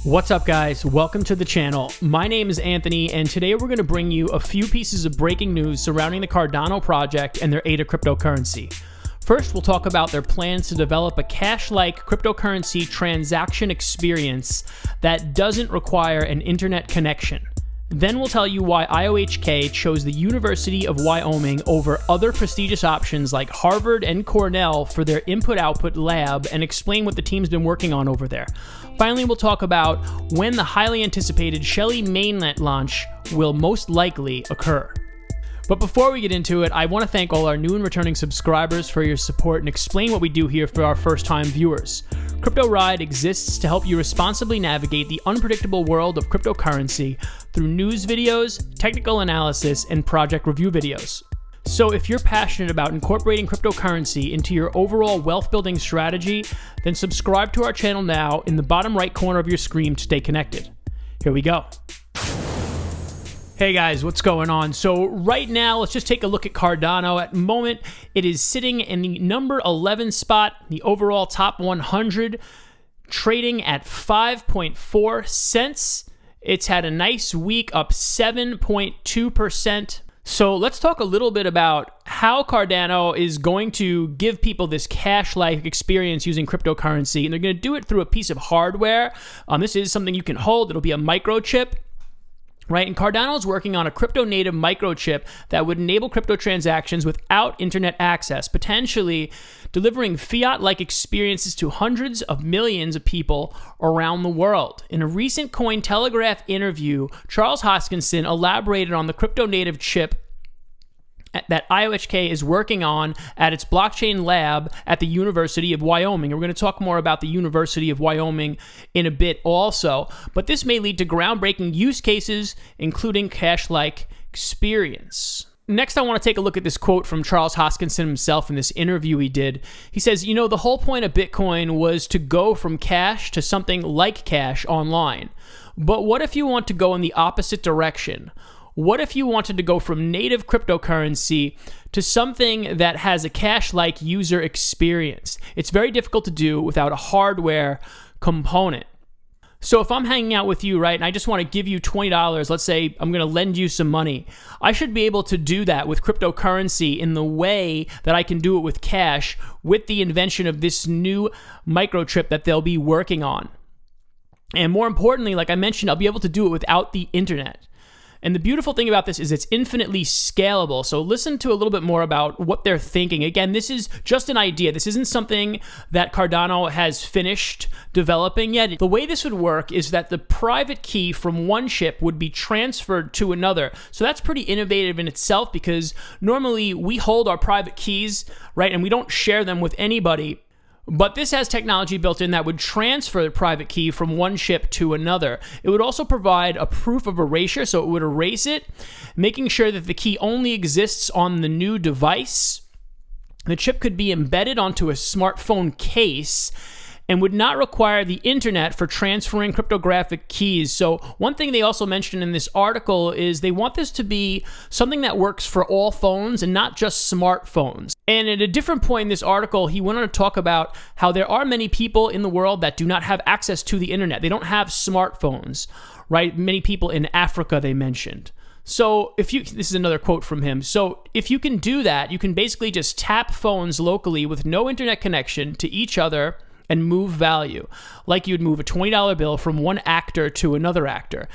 What's up, guys? Welcome to the channel. My name is Anthony, and today we're going to bring you a few pieces of breaking news surrounding the Cardano project and their ADA cryptocurrency. First, we'll talk about their plans to develop a cash-like cryptocurrency transaction experience that doesn't require an internet connection. Then we'll tell you why IOHK chose the University of Wyoming over other prestigious options like Harvard and Cornell for their input-output lab and explain what the team's been working on over there. Finally, we'll talk about when the highly anticipated Shelley mainnet launch will most likely occur. But before we get into it, I want to thank all our new and returning subscribers for your support and explain what we do here for our first-time viewers. Crypto Ride exists to help you responsibly navigate the unpredictable world of cryptocurrency through news videos, technical analysis, and project review videos. So if you're passionate about incorporating cryptocurrency into your overall wealth-building strategy, then subscribe to our channel now in the bottom right corner of your screen to stay connected. Here we go. Hey guys, what's going on? So right now, let's just take a look at Cardano. At the moment, it is sitting in the number 11 spot, the overall top 100, trading at 5.4 cents. It's had a nice week, up 7.2%. So let's talk a little bit about how Cardano is going to give people this cash-like experience using cryptocurrency, and they're going to do it through a piece of hardware. This is something you can hold. It'll be a microchip. Right, and Cardano is working on a crypto-native microchip that would enable crypto transactions without internet access, potentially delivering fiat-like experiences to hundreds of millions of people around the world. In a recent Cointelegraph interview, Charles Hoskinson elaborated on the crypto-native chip that IOHK is working on at its blockchain lab at the University of Wyoming. And we're going to talk more about the University of Wyoming in a bit also. But this may lead to groundbreaking use cases, including cash-like experience. Next, I want to take a look at this quote from Charles Hoskinson himself in this interview he did. He says, you know, the whole point of Bitcoin was to go from cash to something like cash online. But what if you want to go in the opposite direction? What if you wanted to go from native cryptocurrency to something that has a cash-like user experience? It's very difficult to do without a hardware component. So if I'm hanging out with you, right, and I just want to give you $20, let's say I'm going to lend you some money, I should be able to do that with cryptocurrency in the way that I can do it with cash with the invention of this new microchip that they'll be working on. And more importantly, like I mentioned, I'll be able to do it without the internet. And the beautiful thing about this is it's infinitely scalable. So listen to a little bit more about what they're thinking. Again, this is just an idea. This isn't something that Cardano has finished developing yet. The way this would work is that the private key from one chip would be transferred to another. So that's pretty innovative in itself because normally we hold our private keys, right, and we don't share them with anybody. But this has technology built in that would transfer the private key from one chip to another. It would also provide a proof of erasure, so it would erase it, making sure that the key only exists on the new device. The chip could be embedded onto a smartphone case and would not require the internet for transferring cryptographic keys. So one thing they also mentioned in this article is they want this to be something that works for all phones and not just smartphones. And at a different point in this article, he went on to talk about how there are many people in the world that do not have access to the internet. They don't have smartphones, right? Many people in Africa, they mentioned. So this is another quote from him. So if you can do that, you can basically just tap phones locally with no internet connection to each other and move value, like you'd move a $20 bill from one actor to another actor.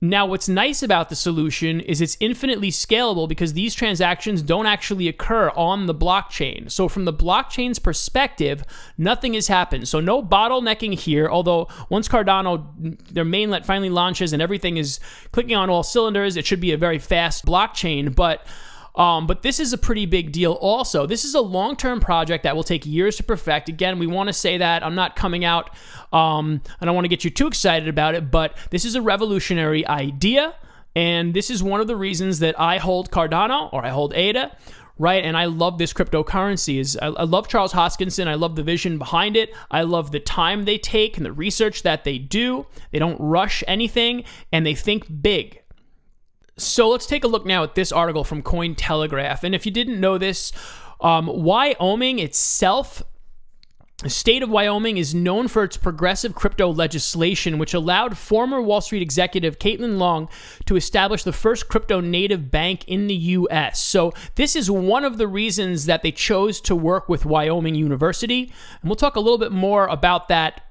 Now, what's nice about the solution is it's infinitely scalable because these transactions don't actually occur on the blockchain. So from the blockchain's perspective, nothing has happened. So no bottlenecking here, although once Cardano, their mainnet finally launches and everything is clicking on all cylinders, it should be a very fast blockchain. But this is a pretty big deal also. This is a long-term project that will take years to perfect. Again, we want to say that. I'm not coming out, I don't want to get you too excited about it, but this is a revolutionary idea, and this is one of the reasons that I hold Cardano, or I hold ADA, right? And I love this cryptocurrency. I love Charles Hoskinson. I love the vision behind it. I love the time they take and the research that they do. They don't rush anything, and they think big. So let's take a look now at this article from Cointelegraph. And if you didn't know this, Wyoming itself The state of Wyoming is known for its progressive crypto legislation, which allowed former Wall Street executive Caitlin Long to establish the first crypto native bank in the U.S. So this is one of the reasons that they chose to work with Wyoming University. And we'll talk a little bit more about that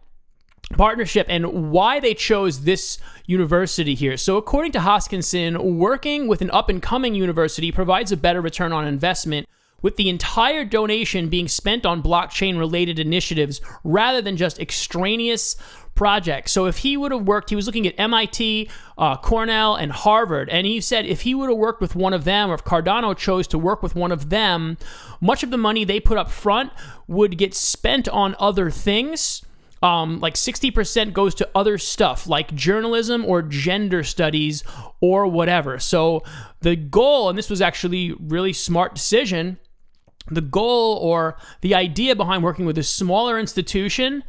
partnership and why they chose this university here. So according to Hoskinson, working with an up-and-coming university provides a better return on investment, with the entire donation being spent on blockchain-related initiatives rather than just extraneous projects. So if he would have worked, he was looking at MIT, Cornell, and Harvard, and he said if he would have worked with one of them, or if Cardano chose to work with one of them, much of the money they put up front would get spent on other things. Like 60% goes to other stuff like journalism or gender studies or whatever. So the goal, and this was actually really smart decision, the goal or the idea behind working with a smaller institution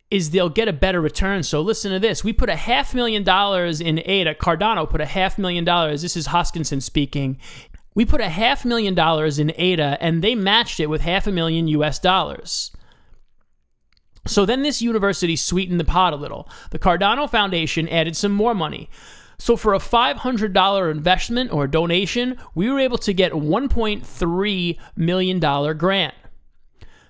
is they'll get a better return. So listen to this. We put $500,000 in ADA. Cardano put $500,000. This is Hoskinson speaking. We put $500,000 in ADA, and they matched it with $500,000 US. So then this university sweetened the pot a little. The Cardano Foundation added some more money. So for a $500 investment or donation, we were able to get a $1.3 million grant.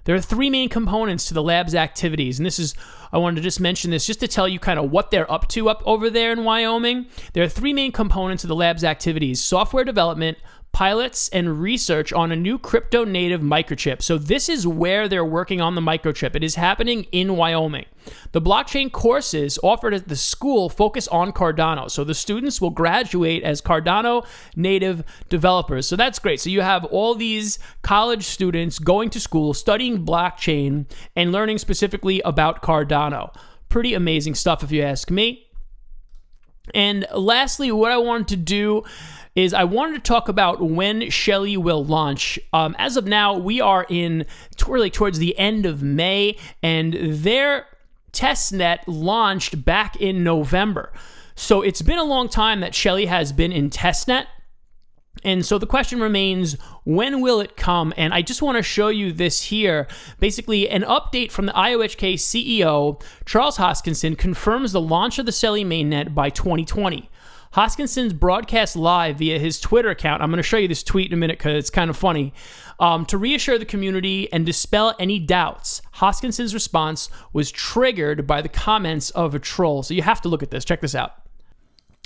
There are three main components to the lab's activities, and I wanted to just mention this just to tell you kind of what they're up to up over there in Wyoming. There are three main components of the lab's activities: software development, pilots, and research on a new crypto-native microchip. So this is where they're working on the microchip. It is happening in Wyoming. The blockchain courses offered at the school focus on Cardano. So the students will graduate as Cardano native developers. So that's great. So you have all these college students going to school, studying blockchain, and learning specifically about Cardano. Pretty amazing stuff if you ask me. And lastly, what I wanted to do is I wanted to talk about when Shelley will launch. As of now, we are really towards the end of May, and their testnet launched back in November. So it's been a long time that Shelley has been in testnet. And so the question remains, when will it come? And I just want to show you this here. Basically, an update from the IOHK CEO, Charles Hoskinson, confirms the launch of the Shelley mainnet by 2020. Hoskinson's broadcast live via his Twitter account. I'm going to show you this tweet in a minute because it's kind of funny. To reassure the community and dispel any doubts, Hoskinson's response was triggered by the comments of a troll. So you have to look at this. Check this out.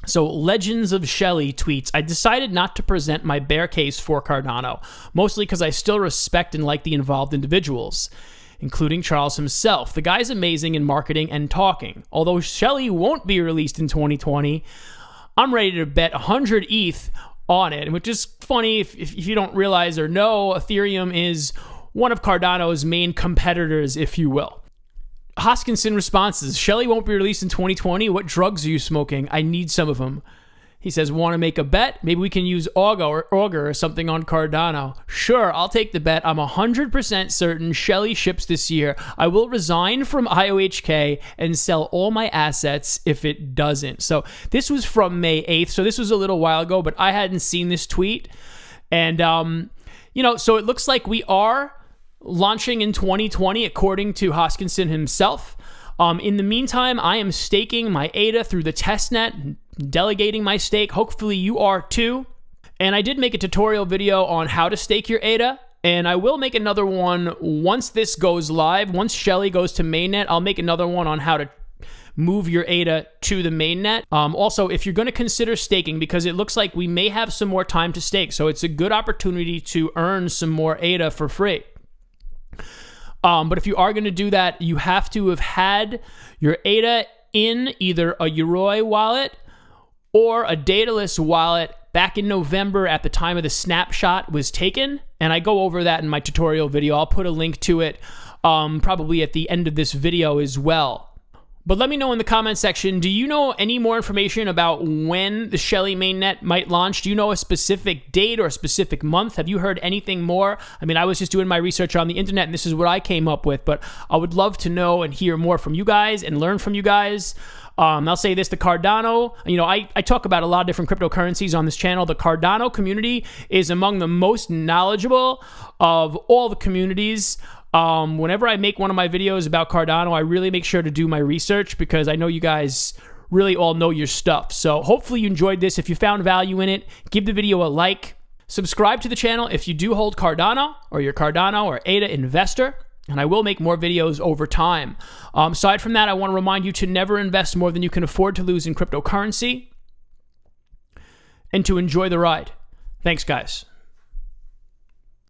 So Legends of Shelley tweets, I decided not to present my bear case for Cardano, mostly because I still respect and like the involved individuals, including Charles himself. The guy's amazing in marketing and talking. Although Shelley won't be released in 2020, I'm ready to bet 100 ETH on it, which is funny if you don't realize or know, Ethereum is one of Cardano's main competitors, if you will. Hoskinson responses, Shelley won't be released in 2020. What drugs are you smoking? I need some of them. He says, want to make a bet? Maybe we can use Augur or something on Cardano. Sure, I'll take the bet. I'm 100% certain Shelley ships this year. I will resign from IOHK and sell all my assets if it doesn't. So this was from May 8th. So this was a little while ago, but I hadn't seen this tweet. And, so it looks like we are launching in 2020, according to Hoskinson himself. In the meantime, I am staking my ADA through the testnet, delegating my stake. Hopefully you are too. And I did make a tutorial video on how to stake your ADA, and I will make another one once this goes live. Once Shelley goes to mainnet, I'll make another one on how to move your ADA to the mainnet. Also, if you're going to consider staking, because it looks like we may have some more time to stake, so it's a good opportunity to earn some more ADA for free. But if you are going to do that, you have to have had your ADA in either a Yoroi wallet or a dataless wallet back in November at the time of the snapshot was taken. And I go over that in my tutorial video. I'll put a link to it probably at the end of this video as well. But let me know in the comment section, do you know any more information about when the Shelley mainnet might launch? Do you know a specific date or a specific month? Have you heard anything more? I mean, I was just doing my research on the internet and this is what I came up with, but I would love to know and hear more from you guys and learn from you guys. I'll say this, the Cardano, I talk about a lot of different cryptocurrencies on this channel. The Cardano community is among the most knowledgeable of all the communities Whenever I make one of my videos about Cardano, I really make sure to do my research because I know you guys really all know your stuff. So hopefully you enjoyed this. If you found value in it, give the video a like. Subscribe to the channel if you do hold Cardano or you're Cardano or ADA investor, and I will make more videos over time. Aside from that, I want to remind you to never invest more than you can afford to lose in cryptocurrency and to enjoy the ride. Thanks, guys.